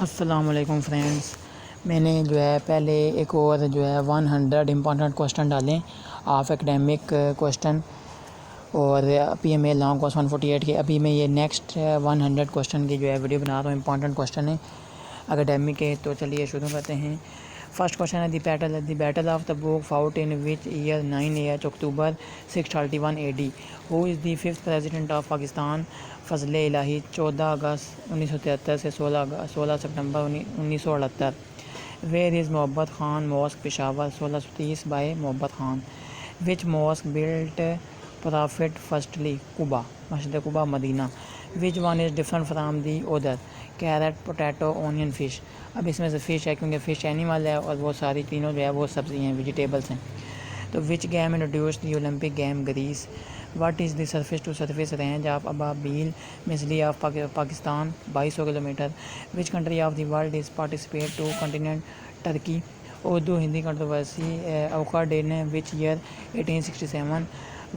अस्सलाम वालेकुम फ्रेंड्स। मैंने जो है पहले एक और जो है 100 इम्पॉर्टेंट क्वेश्चन डालें ऑफ एकेडमिक क्वेश्चन, और अभी मैं लॉन्ग कोर्स 148 के अभी मैं ये नेक्स्ट 100 क्वेश्चन की जो है वीडियो बना रहा हूँ। इम्पॉर्टेंट क्वेश्चन है एकेडमिक के, तो चलिए शुरू करते हैं। फर्स्ट क्वेश्चन है the battle of Tabuk fought in which year 9 October 631 AD। Who is the fifth president of Pakistan? Fazal Ilahi 14 August 1973 से 16 सितंबर 1978। वेयर इज़ मोहब्बत Khan mask Peshawar 1630 by Mohabbat Khan. Which mosque built prophet firstly? Quba, Masjid Quba Medina. Which one is different from the other? Carrot, potato, onion, fish. अब इसमें से fish है क्योंकि fish animal है और वो सारी तीनों जो है वो सब्ज़ी हैं, वेजिटेबल्स हैं। तो which game introduce the Olympic game? Greece. What is the surface to surface range of Ababeel missile of Pakistan? 2200 kilometre. Which country of the world is participate two continent? Turkey. Urdu Hindi controversy occurred in which year? 1867.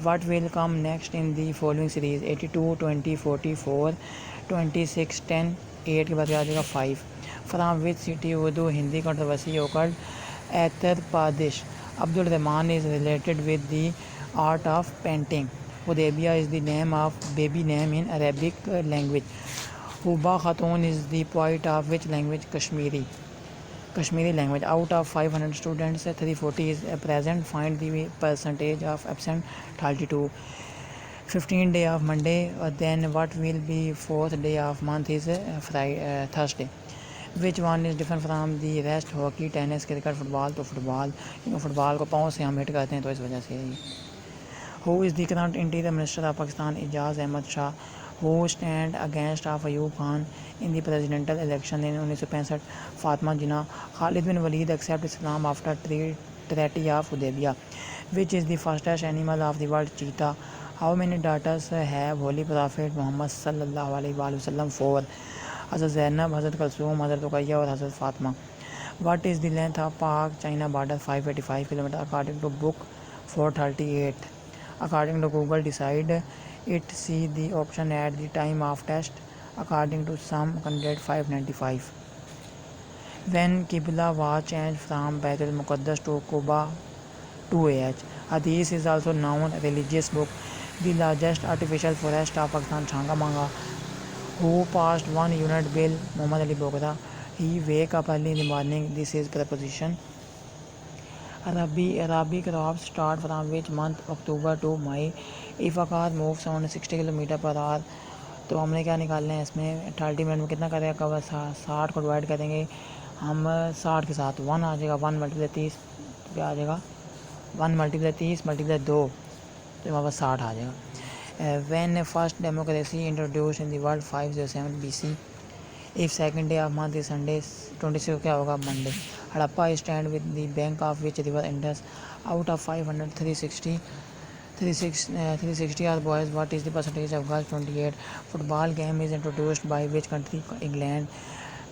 What will come next in the following series? 82, 20, 44, 26, 10, 8 के बाद आ जाएगा 5. From which city Urdu Hindi controversy occurred? एतर पादिश। Abdul Rahman is related with the art of painting. Hudaybiyah is the name of baby name in Arabic language. Huba Khatun is the poet of which language? Kashmiri language. Out of 500 students, 340 is present. Find the percentage of absent? 32. 15th day of Monday. Then what will be 4th day of month is Thursday. Which one is different from the rest? Hockey, tennis, cricket, football. तो football, क्योंकि football को पाँव से हम hit करते हैं तो इस वजह से ही। Who is the current interior minister of Pakistan? Ejaz Ahmad Shah. Who stand against of Ayub Khan in the presidential election in 1965? Fatima Jinnah. Khalid bin Walid accept Islam after treaty of Hudaybiyyah. Which is the fastest animal of the world? Cheetah. How many daughters have holy prophet Muhammad सल्लल्लाहु अलैहि वसल्लम? 4. हज़रत ज़ैनब, हज़रत कलसूम, हज़रत Ruqayya और Hazrat Fatima. What is the length of Pak China border? 585 kilometre according to book 438। According to Google decide it see the option at the time of test? According to some candidate 595। When Qibla was change from Baitul Muqaddas to Quba 2AH। Hadith is also known religious book. The largest artificial forest of Pakistan? Changa Manga. Who passed 1 unit bill? Muhammad Ali Bogra. He wake up early in the morning. This is preposition. Arabic crops start from which month? October to May. If a car moves on 60 kilometre per hour, तो हमने क्या निकालना है इसमें? 30 minute में कितना करेगा cover? 60 को डिवाइड करेंगे हम 60 के साथ 1 आ जाएगा, 1 मल्टीप्लाई 30 क्या आ जाएगा? 1 मल्टीप्लाई 30 मल्टीप्लाई 2 तो हमारे पास 60 आ जाएगा। When first democracy introduced in the world? 507 BC. If second day of month is Sunday, 26 क्या होगा? Monday. Harappa stand with the bank of which river Indus? Out of 500, 360 are boys. What is the percentage of girls? 28. Football game is introduced by which country? England.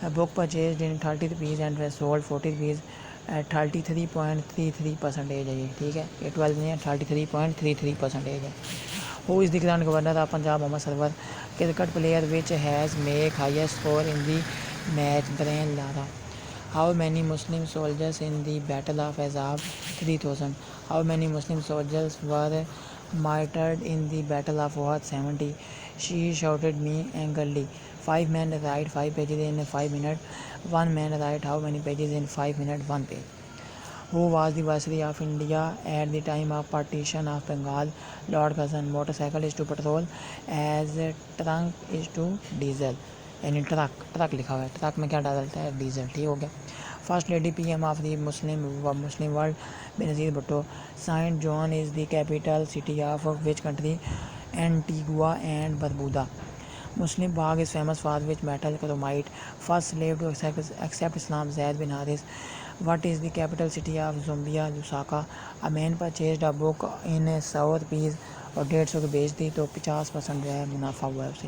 A book purchased in 30 rupees and sold 40 rupees at 33.33% है ये, ठीक है, ये 12 नहीं है, 33.33% है। Who is the current governor of Punjab? Mohammad Sarwar. Cricket player which has made highest score in the match? Brian Lara. How many Muslim soldiers in the Battle of Azab? 3000. How many Muslim soldiers were martyred in the Battle of Uhud? 70. She shouted me angrily. 5 men write 5 pages in 5 minutes. 1 man write how many pages in 5 minutes? 1 page. Who was the viceroy of India at the time of partition of Bengal? Lord Curzon. Motorcycle is to petrol as trunk is to diesel, यानी truck लिखा हुआ है, truck में क्या डालता है? Diesel, ठीक हो गया। First lady PM of the Muslim world? Benazir Bhutto. Saint John is the capital city of which country? Antigua and Barbuda. Muslim Bagh is famous for which metal? Chromite. First slave to accept Islam? Zaid bin Haris. What is the capital city of Zambia? Lusaka. A man purchased a book in 100 rupees और 150 की बेच दी तो 50% जो है मुनाफा हुआ है उसे।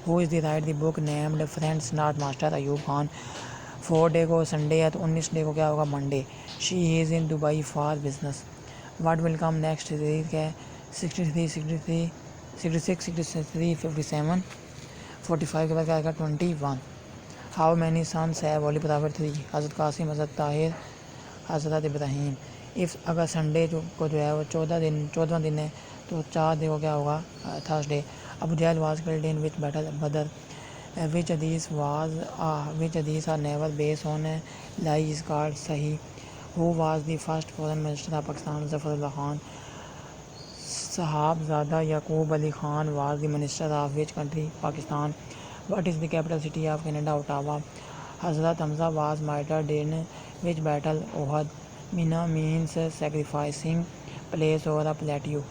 Who is the right the book named Friends Not Master? Ayub Khan. 4 day को संडे है तो 19 डे को क्या होगा? Monday. She is in Dubai for business. What will come next? क्या है? 63, 63, 66, 63, 57, 45 के बाद क्या आएगा? 21। How many sons have holy prophet 3, हज़रत कासिम, हज़रत ताहिर, हज़रत इब्राहीम। इफ़ अगर संडे को जो है वो 14वां दिन है तो 4 दिन को क्या होगा, Thursday. Abu Jahl was killed in which battle, Badr. Which hadith are never based on lie is called sahih. Who was the first foreign minister of Pakistan, Zafarullah Khan. Sahibzada Yaqub Ali Khan was the minister of which country, Pakistan. What is the capital city of Canada, Ottawa. Hazrat Hamza was martyred in which battle, Uhud. Mina means sacrificing place और a plateau.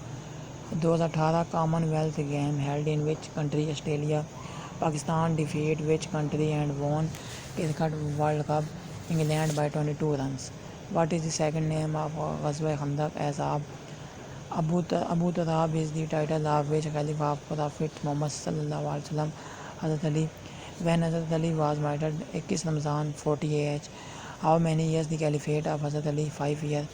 2018 Commonwealth game held in which country, Australia. Pakistan defeat which country and won cricket world cup, England by 22 runs. What is the second name of Ghazwa Khandaq, Ahzab. Abu Turab is the title of which caliph of prophet Muhammad सल्लल्लाहु अलैहि वसल्लम, Hazrat Ali. When Hazrat Ali was martyred, 21 Ramzan 40 AH। How many years the caliphate of Hazrat Ali, 5 year.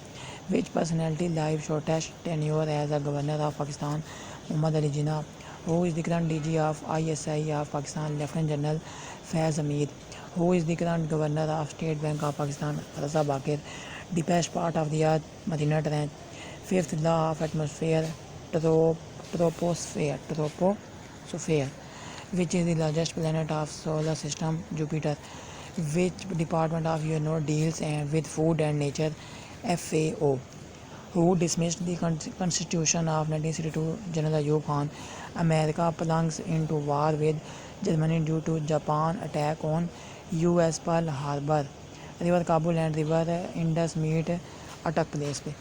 Which personality live shortest tenure as a governor of Pakistan, Mohammad Ali Jinnah. Who is the current DG of ISI of Pakistan, lieutenant general Faiz Hameed. Who is the current governor of state bank of Pakistan, Raza Baqir. Deepest part of the earth, Mariana trench. Fifth law of atmosphere, troposphere. Which is the largest planet of solar system, Jupiter. Which department of UNO deals with food and nature, FAO. Who dismissed the Constitution of 1962, General Ayub Khan. America plunges into war with Germany due to Japan attack on US Pearl Harbor. River Kabul and River Indus meet Attak Place पे.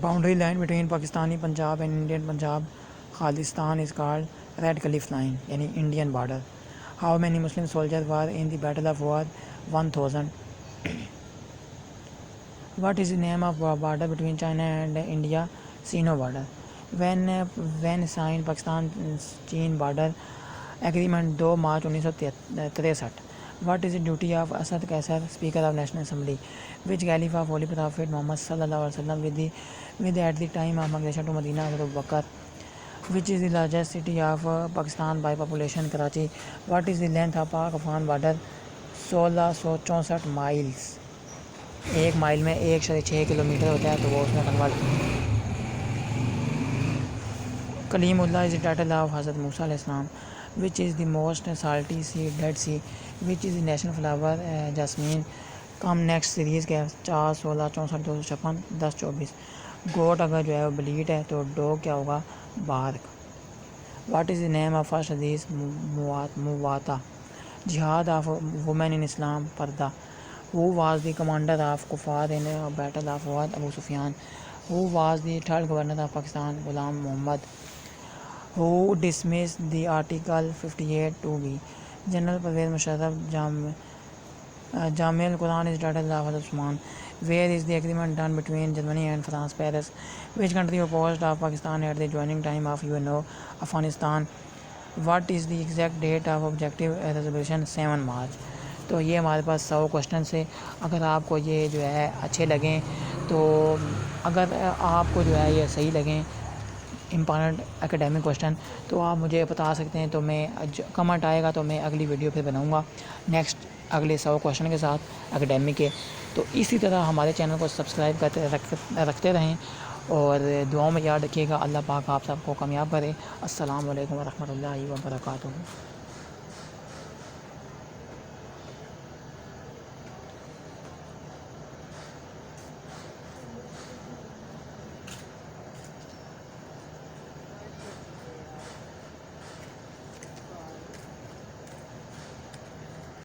Boundary line between Pakistani Punjab and Indian Punjab, Khalistan, is called Red Cliff Line, यानी Indian border. How many Muslim soldier were in the battle of war, 1000। What is the name of border between China and India, Sino border. When sign Pakistan China border agreement, 2 March 1963। What is the duty of Asad Qaiser, speaker of national assembly. Which caliph of holy prophet Muhammad सल्लल्लाहु अलैहि वसल्लम with at the time of migration to Medina, Abu Bakr. Which is the largest city of Pakistan by population, Karachi. What is the length of Pak-Afghan border, 1664 miles. 1 mile में 1.6 kilometre होता है, तो वो उसमें convert. Kalimullah is the title of हज़रत मूसा अलैहिस्सलाम। Which is the most salty sea, dead sea. Which is the national flower, jasmine. Come next series के 4, 16, 64, 256, 10, 24। गोट अगर जो है वो ब्लीड है तो डॉग क्या होगा, bark. What is the name of first hadith, Muwatta. Jihad of women in Islam, purdah. Who was the commander of kuffar in battle of Uhud, Abu Sufyan. Who was the third governor of Pakistan, Ghulam Muhammad. Who dismiss the article 58 2B, general Pervez Musharraf. Jamil Quran is titled of Usman. Where is the agreement done between Germany and France, Paris? Which country opposed of Pakistan at the joining time of UNO, Afghanistan? What is the exact date of objective resolution, 7 मार्च। तो ये हमारे पास 100 question से। अगर आपको ये जो है अच्छे लगें, तो अगर आपको जो है ये सही लगें इम्पॉर्टेंट एकेडमिक क्वेश्चन, तो आप मुझे बता सकते हैं। तो मैं कमेंट आएगा तो मैं अगली वीडियो फिर बनाऊंगा नेक्स्ट अगले 100 क्वेश्चन के साथ एकेडमिक के। तो इसी तरह हमारे चैनल को सब्सक्राइब करते रखते रहें और दुआओं में याद रखिएगा। अल्लाह पाक आप सबको कामयाब करे। अस्सलाम वालेकुम व रहमतुल्लाहि व बरकातुहू।